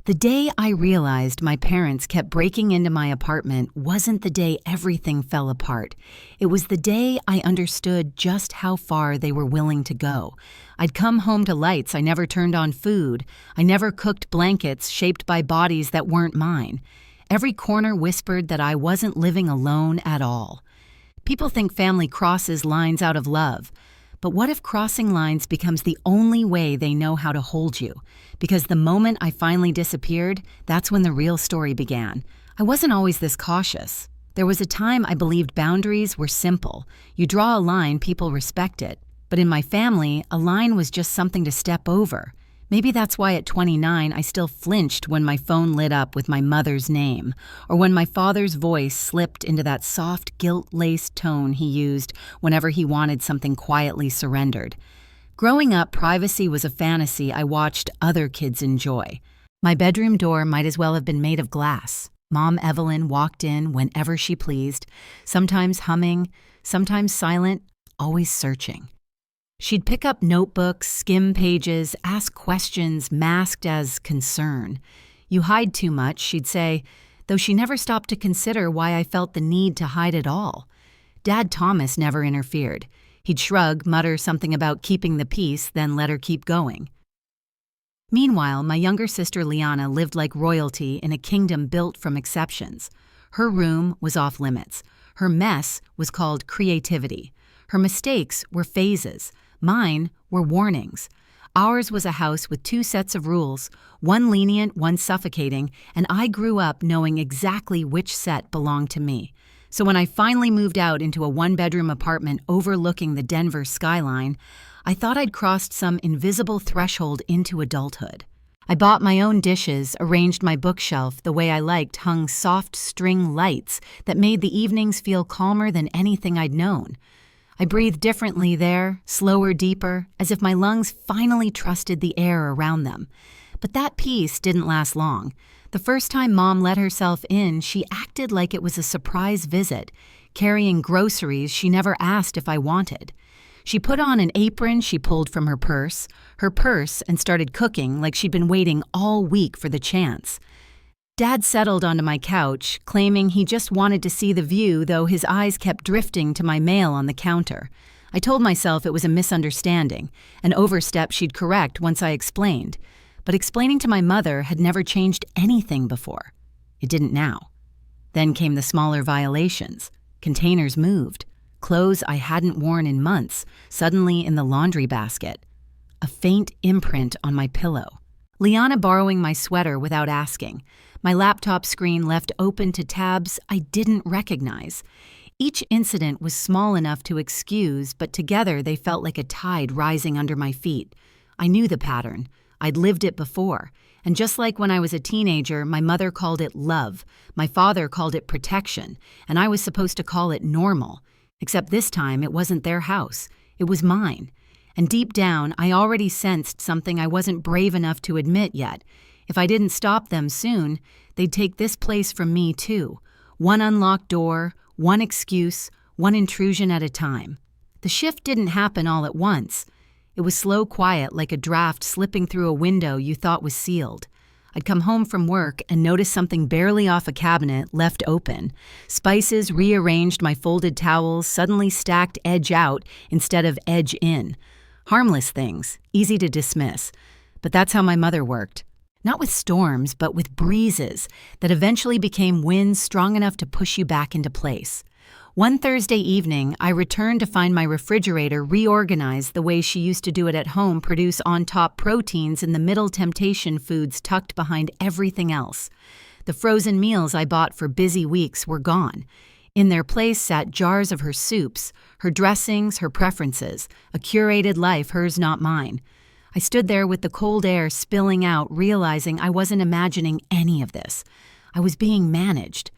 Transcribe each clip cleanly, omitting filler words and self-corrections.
The day I realized my parents kept breaking into my apartment wasn't the day everything fell apart. It was the day I understood just how far they were willing to go. I'd come home to lights I never turned on food. I never cooked blankets shaped by bodies that weren't mine. Every corner whispered that I wasn't living alone at all. People think family crosses lines out of love. But what if crossing lines becomes the only way they know how to hold you? Because the moment I finally disappeared, that's when the real story began. I wasn't always this cautious. There was a time I believed boundaries were simple. You draw a line, people respect it. But in my family, a line was just something to step over. Maybe that's why at 29 I still flinched when my phone lit up with my mother's name, or when my father's voice slipped into that soft, guilt-laced tone he used whenever he wanted something quietly surrendered. Growing up, privacy was a fantasy I watched other kids enjoy. My bedroom door might as well have been made of glass. Mom Evelyn walked in whenever she pleased, sometimes humming, sometimes silent, always searching. She'd pick up notebooks, skim pages, ask questions masked as concern. "You hide too much," she'd say, though she never stopped to consider why I felt the need to hide at all. Dad Thomas never interfered. He'd shrug, mutter something about keeping the peace, then let her keep going. Meanwhile, my younger sister Liana lived like royalty in a kingdom built from exceptions. Her room was off limits. Her mess was called creativity. Her mistakes were phases. Mine were warnings. Ours was a house with two sets of rules, one lenient, one suffocating, and I grew up knowing exactly which set belonged to me. So when I finally moved out into a one-bedroom apartment overlooking the Denver skyline, I thought I'd crossed some invisible threshold into adulthood. I bought my own dishes, arranged my bookshelf the way I liked, hung soft string lights that made the evenings feel calmer than anything I'd known. I breathed differently there, slower, deeper, as if my lungs finally trusted the air around them. But that peace didn't last long. The first time Mom let herself in, she acted like it was a surprise visit, carrying groceries she never asked if I wanted. She put on an apron she pulled from her purse, and started cooking like she'd been waiting all week for the chance. Dad settled onto my couch, claiming he just wanted to see the view, though his eyes kept drifting to my mail on the counter. I told myself it was a misunderstanding, an overstep she'd correct once I explained. But explaining to my mother had never changed anything before. It didn't now. Then came the smaller violations. Containers moved. Clothes I hadn't worn in months, suddenly in the laundry basket. A faint imprint on my pillow. Liana borrowing my sweater without asking. My laptop screen left open to tabs I didn't recognize. Each incident was small enough to excuse, but together they felt like a tide rising under my feet. I knew the pattern. I'd lived it before. And just like when I was a teenager, my mother called it love. My father called it protection. And I was supposed to call it normal. Except this time, it wasn't their house. It was mine. And deep down, I already sensed something I wasn't brave enough to admit yet. If I didn't stop them soon, they'd take this place from me too. One unlocked door, one excuse, one intrusion at a time. The shift didn't happen all at once. It was slow, quiet, like a draft slipping through a window you thought was sealed. I'd come home from work and notice something barely off a cabinet left open. Spices rearranged, my folded towels suddenly stacked edge out instead of edge in. Harmless things, easy to dismiss. But that's how my mother worked. Not with storms, but with breezes that eventually became winds strong enough to push you back into place. One Thursday evening, I returned to find my refrigerator reorganized the way she used to do it at home, produce on-top proteins in the middle temptation foods tucked behind everything else. The frozen meals I bought for busy weeks were gone. In their place sat jars of her soups, her dressings, her preferences, a curated life, hers not mine. I stood there with the cold air spilling out, realizing I wasn't imagining any of this. I was being managed.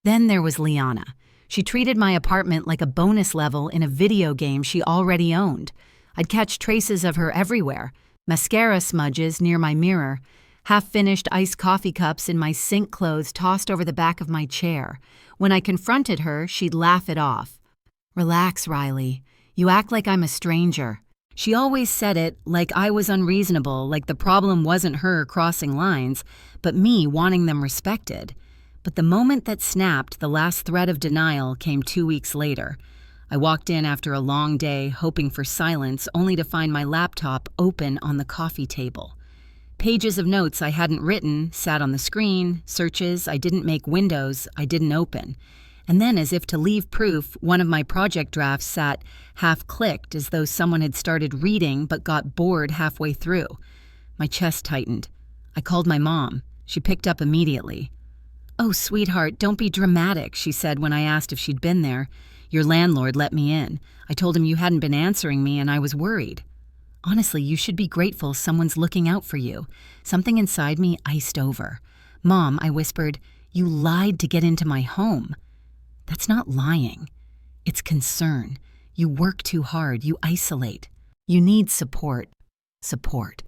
Then there was Liana. She treated my apartment like a bonus level in a video game she already owned. I'd catch traces of her everywhere. Mascara smudges near my mirror, half-finished iced coffee cups in my sink clothes tossed over the back of my chair. When I confronted her, she'd laugh it off. "Relax, Riley. You act like I'm a stranger." She always said it like I was unreasonable, like the problem wasn't her crossing lines, but me wanting them respected. But the moment that snapped the last thread of denial came 2 weeks later. I walked in after a long day, hoping for silence, only to find my laptop open on the coffee table. Pages of notes I hadn't written sat on the screen, searches I didn't make, windows I didn't open. And then, as if to leave proof, one of my project drafts sat half-clicked, as though someone had started reading but got bored halfway through. My chest tightened. I called my mom. She picked up immediately. "Oh, sweetheart, don't be dramatic," she said when I asked if she'd been there. "Your landlord let me in. I told him you hadn't been answering me and I was worried." "Honestly, you should be grateful someone's looking out for you." Something inside me iced over. "Mom," I whispered, "you lied to get into my home." "That's not lying. It's concern. You work too hard. You isolate. You need support." Support.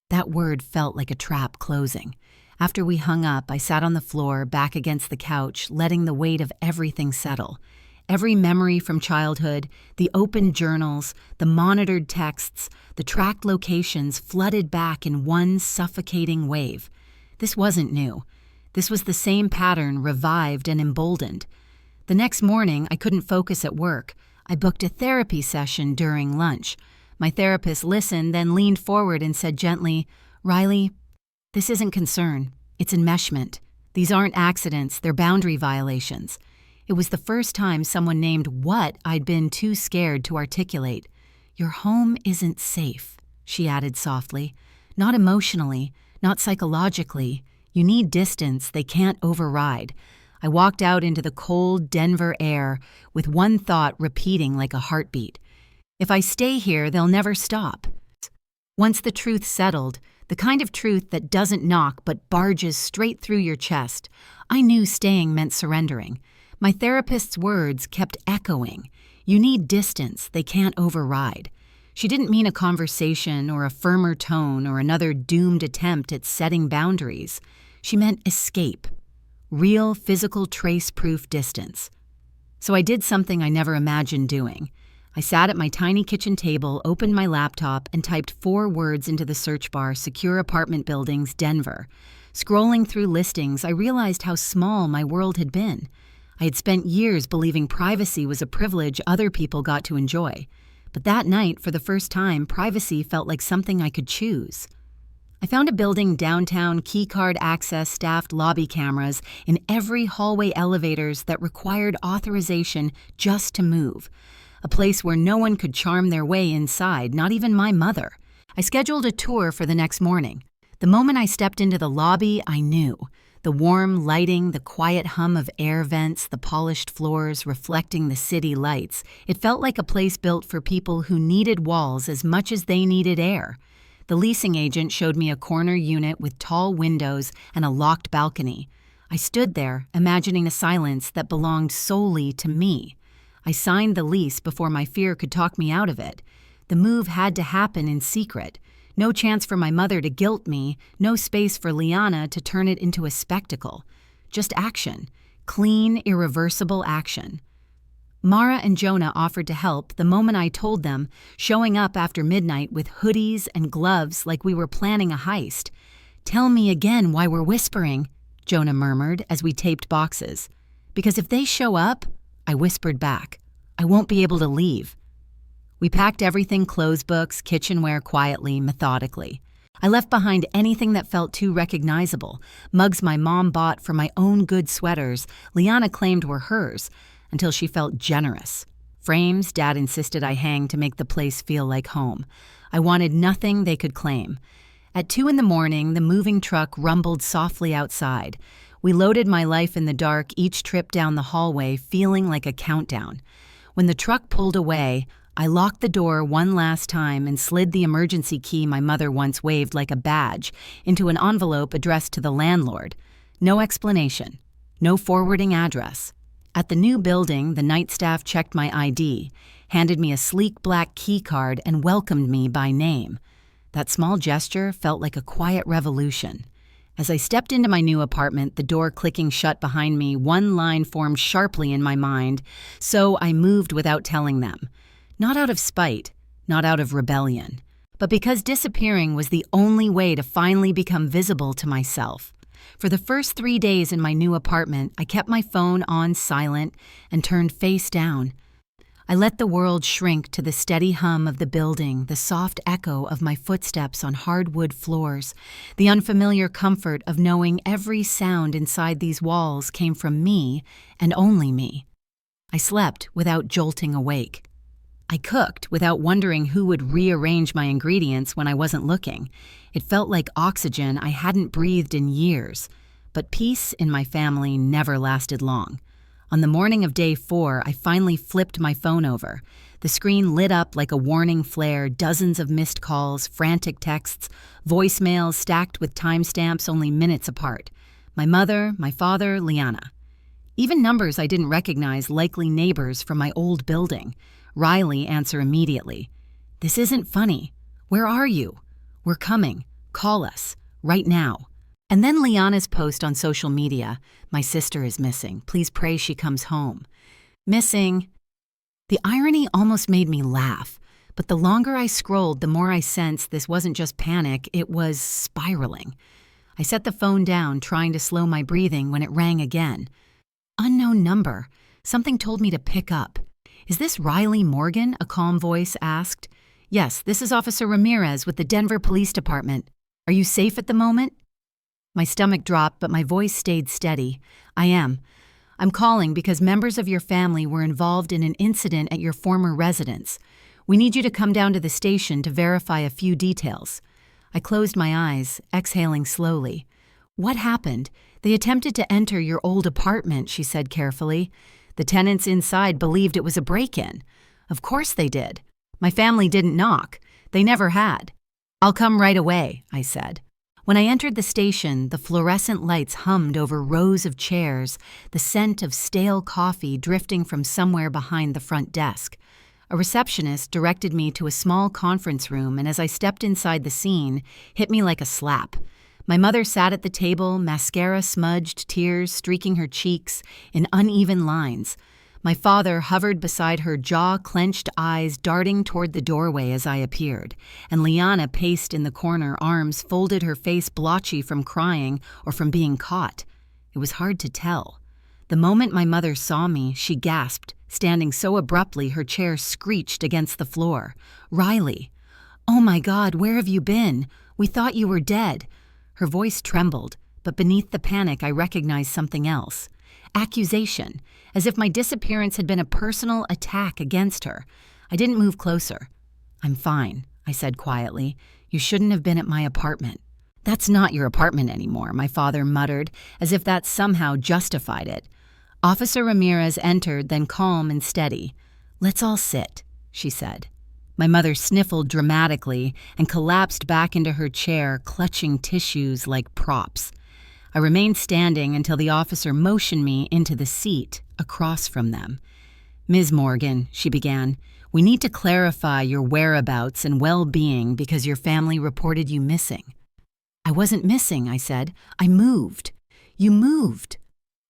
That word felt like a trap closing. After we hung up, I sat on the floor, back against the couch, letting the weight of everything settle. Every memory from childhood, the open journals, the monitored texts, the tracked locations flooded back in one suffocating wave. This wasn't new. This was the same pattern, revived and emboldened. The next morning, I couldn't focus at work. I booked a therapy session during lunch. My therapist listened, then leaned forward and said gently, "Riley, this isn't concern. It's enmeshment. These aren't accidents. They're boundary violations." It was the first time someone named what I'd been too scared to articulate. "Your home isn't safe," she added softly. "Not emotionally, not psychologically. You need distance they can't override." I walked out into the cold Denver air with one thought repeating like a heartbeat. If I stay here, they'll never stop. Once the truth settled, the kind of truth that doesn't knock but barges straight through your chest, I knew staying meant surrendering. My therapist's words kept echoing. You need distance they can't override. She didn't mean a conversation or a firmer tone or another doomed attempt at setting boundaries. She meant escape. Real, physical, trace-proof distance. So I did something I never imagined doing. I sat at my tiny kitchen table, opened my laptop, and typed 4 words into the search bar: secure apartment buildings, Denver. Scrolling through listings, I realized how small my world had been. I had spent years believing privacy was a privilege other people got to enjoy. But that night, for the first time, privacy felt like something I could choose. I found a building downtown, keycard access, staffed lobby cameras in every hallway, elevators that required authorization just to move. A place where no one could charm their way inside, not even my mother. I scheduled a tour for the next morning. The moment I stepped into the lobby, I knew. The warm lighting, the quiet hum of air vents, the polished floors reflecting the city lights. It felt like a place built for people who needed walls as much as they needed air. The leasing agent showed me a corner unit with tall windows and a locked balcony. I stood there, imagining a silence that belonged solely to me. I signed the lease before my fear could talk me out of it. The move had to happen in secret. No chance for my mother to guilt me, no space for Liana to turn it into a spectacle. Just action. Clean, irreversible action. Mara and Jonah offered to help the moment I told them, showing up after midnight with hoodies and gloves like we were planning a heist. "Tell me again why we're whispering," Jonah murmured as we taped boxes. "Because if they show up," I whispered back, "I won't be able to leave." We packed everything: clothes, books, kitchenware, quietly, methodically. I left behind anything that felt too recognizable. Mugs my mom bought for my own good sweaters, Liana claimed were hers, until she felt generous. Frames Dad insisted I hang to make the place feel like home. I wanted nothing they could claim. At 2 a.m, the moving truck rumbled softly outside. We loaded my life in the dark, each trip down the hallway feeling like a countdown. When the truck pulled away, I locked the door one last time and slid the emergency key my mother once waved like a badge into an envelope addressed to the landlord. No explanation. No forwarding address. At the new building, the night staff checked my ID, handed me a sleek black key card, and welcomed me by name. That small gesture felt like a quiet revolution. As I stepped into my new apartment, the door clicking shut behind me, one line formed sharply in my mind, so I moved without telling them. Not out of spite, not out of rebellion, but because disappearing was the only way to finally become visible to myself. For the first 3 days in my new apartment, I kept my phone on silent and turned face down. I let the world shrink to the steady hum of the building, the soft echo of my footsteps on hardwood floors, the unfamiliar comfort of knowing every sound inside these walls came from me and only me. I slept without jolting awake. I cooked without wondering who would rearrange my ingredients when I wasn't looking. It felt like oxygen I hadn't breathed in years, but peace in my family never lasted long. On the morning of day 4, I finally flipped my phone over. The screen lit up like a warning flare, dozens of missed calls, frantic texts, voicemails stacked with timestamps only minutes apart. My mother, my father, Liana. Even numbers I didn't recognize, likely neighbors from my old building. Riley answer immediately. "This isn't funny. Where are you? We're coming. Call us. Right now." And then Liana's post on social media, "My sister is missing. Please pray she comes home." Missing. The irony almost made me laugh, but the longer I scrolled, the more I sensed this wasn't just panic, it was spiraling. I set the phone down, trying to slow my breathing when it rang again. Unknown number. Something told me to pick up. "Is this Riley Morgan?" a calm voice asked. "Yes, this is Officer Ramirez with the Denver Police Department. Are you safe at the moment?" My stomach dropped, but my voice stayed steady. "I am. I'm calling because members of your family were involved in an incident at your former residence. We need you to come down to the station to verify a few details." I closed my eyes, exhaling slowly. "What happened? They attempted to enter your old apartment," she said carefully. "The tenants inside believed it was a break-in." "Of course they did. My family didn't knock. They never had." "I'll come right away," I said. When I entered the station, the fluorescent lights hummed over rows of chairs, the scent of stale coffee drifting from somewhere behind the front desk. A receptionist directed me to a small conference room, and as I stepped inside the scene, hit me like a slap. My mother sat at the table, mascara smudged, tears streaking her cheeks in uneven lines. My father hovered beside her, jaw-clenched eyes darting toward the doorway as I appeared, and Liana paced in the corner, arms folded, her face blotchy from crying or from being caught. It was hard to tell. The moment my mother saw me, she gasped, standing so abruptly her chair screeched against the floor. "Riley! Oh my God, where have you been? We thought you were dead." Her voice trembled, but beneath the panic I recognized something else. Accusation, as if my disappearance had been a personal attack against her. I didn't move closer. "I'm fine," I said quietly. "You shouldn't have been at my apartment." "That's not your apartment anymore," my father muttered, as if that somehow justified it. Officer Ramirez entered, then calm and steady. "Let's all sit," she said. My mother sniffled dramatically and collapsed back into her chair, clutching tissues like props. I remained standing until the officer motioned me into the seat across from them. "Ms. Morgan," she began, "we need to clarify your whereabouts and well-being because your family reported you missing." "I wasn't missing," I said. "I moved." "You moved."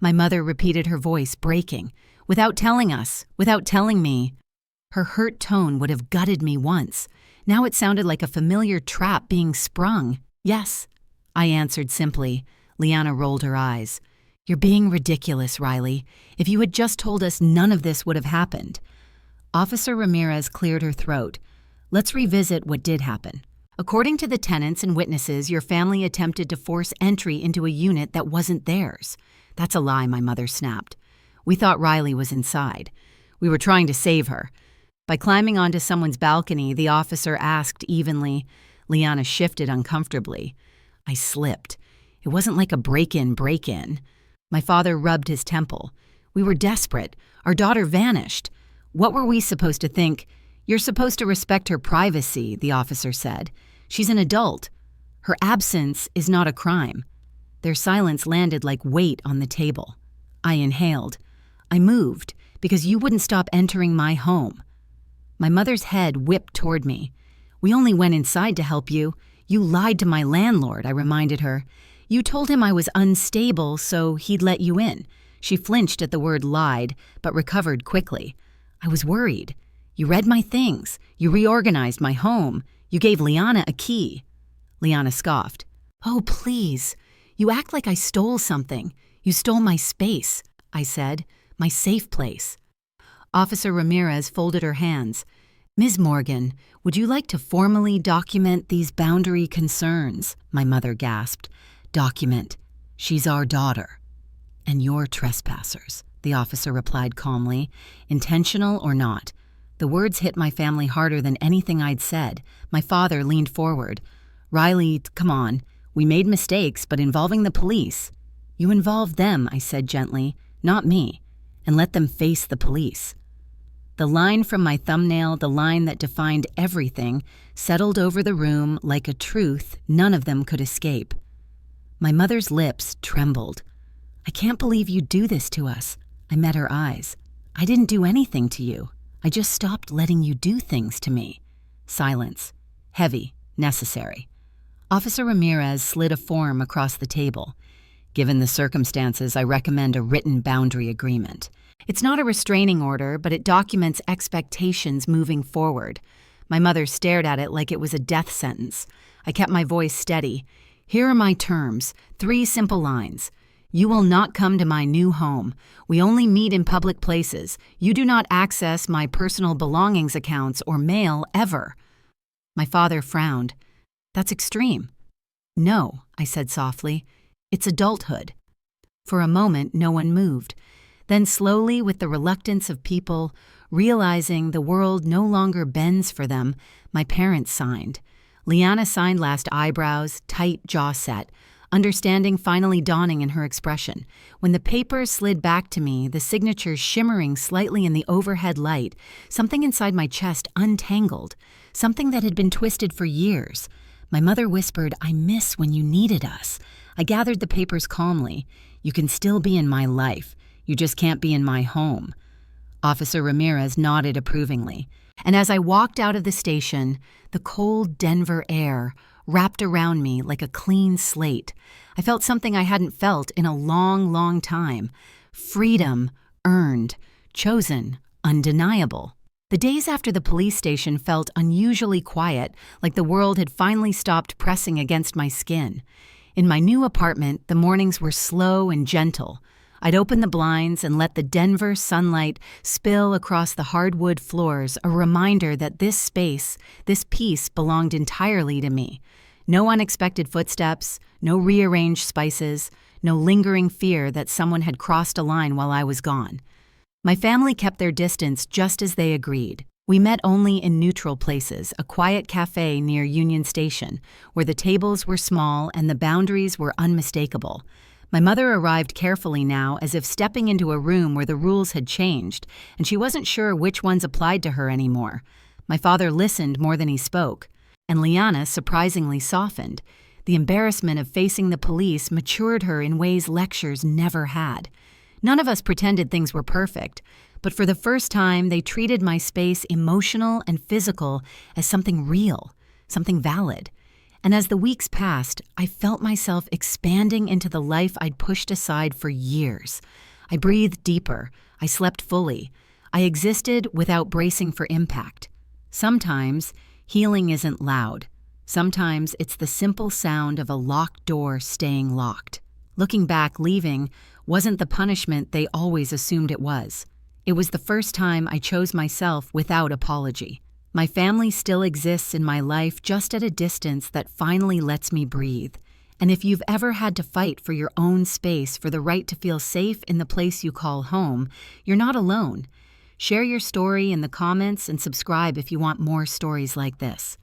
My mother repeated, her voice breaking. "Without telling us, without telling me." Her hurt tone would have gutted me once. Now it sounded like a familiar trap being sprung. "Yes," I answered simply. Liana rolled her eyes. "You're being ridiculous, Riley. If you had just told us, none of this would have happened." Officer Ramirez cleared her throat. "Let's revisit what did happen. According to the tenants and witnesses, your family attempted to force entry into a unit that wasn't theirs." "That's a lie," my mother snapped. "We thought Riley was inside. We were trying to save her." By climbing onto someone's balcony, the officer asked evenly. Liana shifted uncomfortably. I slipped. It wasn't like a break-in. My father rubbed his temple. "We were desperate. Our daughter vanished. What were we supposed to think?" "You're supposed to respect her privacy," the officer said. "She's an adult. Her absence is not a crime." Their silence landed like weight on the table. I inhaled. "I moved because you wouldn't stop entering my home." My mother's head whipped toward me. "We only went inside to help you. You lied to my landlord," I reminded her. "You told him I was unstable, so he'd let you in." She flinched at the word lied, but recovered quickly. "I was worried. You read my things. You reorganized my home. You gave Liana a key." Liana scoffed. "Oh, please. You act like I stole something. You stole my space," I said. "My safe place." Officer Ramirez folded her hands. "Ms. Morgan, would you like to formally document these boundary concerns?" my mother gasped. "Document. She's our daughter." "And you're trespassers," the officer replied calmly, intentional or not. The words hit my family harder than anything I'd said. My father leaned forward. "Riley, come on. We made mistakes, but involving the police—" "You involved them," I said gently, "not me. And let them face the police." The line from my thumbnail, the line that defined everything, settled over the room like a truth none of them could escape. My mother's lips trembled. "I can't believe you do this to us." I met her eyes. "I didn't do anything to you. I just stopped letting you do things to me." Silence. Heavy. Necessary. Officer Ramirez slid a form across the table. "Given the circumstances, I recommend a written boundary agreement. It's not a restraining order, but it documents expectations moving forward." My mother stared at it like it was a death sentence. I kept my voice steady. "Here are my terms, 3 simple lines. You will not come to my new home. We only meet in public places. You do not access my personal belongings accounts or mail ever." My father frowned. "That's extreme." "No," I said softly. "It's adulthood." For a moment, no one moved. Then slowly, with the reluctance of people, realizing the world no longer bends for them, my parents signed. Liana signed last, eyebrows, tight jaw set, understanding finally dawning in her expression. When the paper slid back to me, the signature shimmering slightly in the overhead light, something inside my chest untangled, something that had been twisted for years. My mother whispered, "I miss when you needed us." I gathered the papers calmly. "You can still be in my life. You just can't be in my home." Officer Ramirez nodded approvingly. And as I walked out of the station, the cold Denver air wrapped around me like a clean slate. I felt something I hadn't felt in a long, long time. Freedom, earned, chosen, undeniable. The days after the police station felt unusually quiet, like the world had finally stopped pressing against my skin. In my new apartment, the mornings were slow and gentle. I'd open the blinds and let the Denver sunlight spill across the hardwood floors, a reminder that this space, this peace belonged entirely to me. No unexpected footsteps, no rearranged spices, no lingering fear that someone had crossed a line while I was gone. My family kept their distance just as they agreed. We met only in neutral places, a quiet cafe near Union Station, where the tables were small and the boundaries were unmistakable. My mother arrived carefully now, as if stepping into a room where the rules had changed, and she wasn't sure which ones applied to her anymore. My father listened more than he spoke, and Liana surprisingly softened. The embarrassment of facing the police matured her in ways lectures never had. None of us pretended things were perfect, but for the first time they treated my space, emotional and physical, as something real, something valid. And as the weeks passed, I felt myself expanding into the life I'd pushed aside for years. I breathed deeper. I slept fully. I existed without bracing for impact. Sometimes healing isn't loud. Sometimes it's the simple sound of a locked door staying locked. Looking back, leaving wasn't the punishment they always assumed it was. It was the first time I chose myself without apology. My family still exists in my life, just at a distance that finally lets me breathe. And if you've ever had to fight for your own space, for the right to feel safe in the place you call home, you're not alone. Share your story in the comments and subscribe if you want more stories like this.